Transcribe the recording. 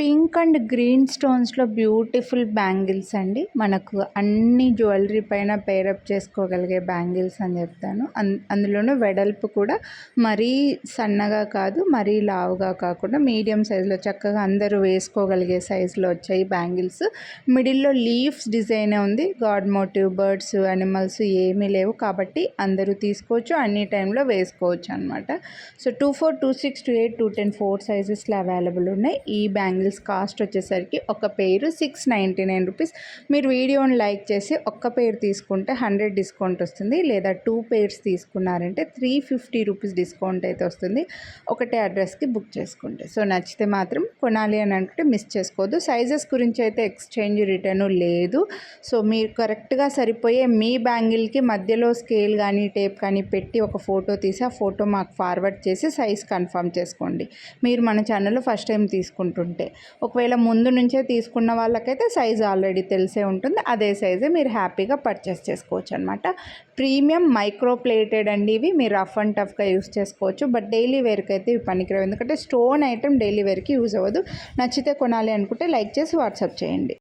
Pink and green స్టోన్స్లో beautiful bangles అండి. మనకు అన్ని జ్యువెలరీ పైన పేరప్ చేసుకోగలిగే బ్యాంగిల్స్ అని చెప్తాను. అందులోనూ వెడల్పు కూడా మరీ సన్నగా కాదు, మరీ లావుగా కాకుండా మీడియం సైజులో చక్కగా అందరూ వేసుకోగలిగే సైజులో వచ్చాయి బ్యాంగిల్స్. మిడిల్లో లీవ్స్ డిజైన్ ఉంది. గాడ్ మోటివ్, బర్డ్స్, అనిమల్స్ ఏమీ లేవు కాబట్టి అందరూ తీసుకోవచ్చు, అన్ని టైంలో వేసుకోవచ్చు అనమాట. సో 24, 26, 28, 210 4 సైజెస్లో అవైలబుల్ ఉన్నాయి. ఈ బ్యాంగిల్స్ కాస్ట్ వచ్చేసరికి ఒక పేరు 699 రూపీస్. మీరు వీడియోని లైక్ చేసి ఒక్క పేరు తీసుకుంటే 100 డిస్కౌంట్ వస్తుంది, లేదా 2 పేర్స్ తీసుకున్నారంటే 350 రూపీస్ డిస్కౌంట్ అయితే వస్తుంది ఒకటే అడ్రస్కి బుక్ చేసుకుంటే. సో నచ్చితే మాత్రం కొనాలి అని అనుకుంటే మిస్ చేసుకోవద్దు. సైజెస్ గురించి అయితే ఎక్స్చేంజ్ రిటర్ను లేదు. సో మీరు కరెక్ట్గా సరిపోయే మీ బ్యాంగిల్కి మధ్యలో స్కేల్ కానీ టేప్ కానీ పెట్టి ఒక ఫోటో తీసి ఆ ఫోటో మాకు ఫార్వర్డ్ చేసి సైజ్ కన్ఫర్మ్ చేసుకోండి. మీరు మన ఛానల్లో ఫస్ట్ టైం తీసుకుంటుంటే, ఒకవేళ ముందు నుంచే తీసుకున్న వాళ్ళకైతే సైజ్ ఆల్రెడీ తెలిసే ఉంటుంది. అదే సైజే మీరు హ్యాపీగా పర్చేస్ చేసుకోవచ్చు అనమాట. ప్రీమియం మైక్రో ప్లేటెడ్ అండి ఇవి. మీరు రఫ్ అండ్ టఫ్గా యూస్ చేసుకోవచ్చు. బట్ డైలీ వేర్కి అయితే ఇవి పనికిరావు, ఎందుకంటే స్టోన్ ఐటమ్ డైలీ వేర్కి యూజ్ అవ్వదు. నచ్చితే కొనాలి అనుకుంటే లైక్ చేసి వాట్సాప్ చేయండి.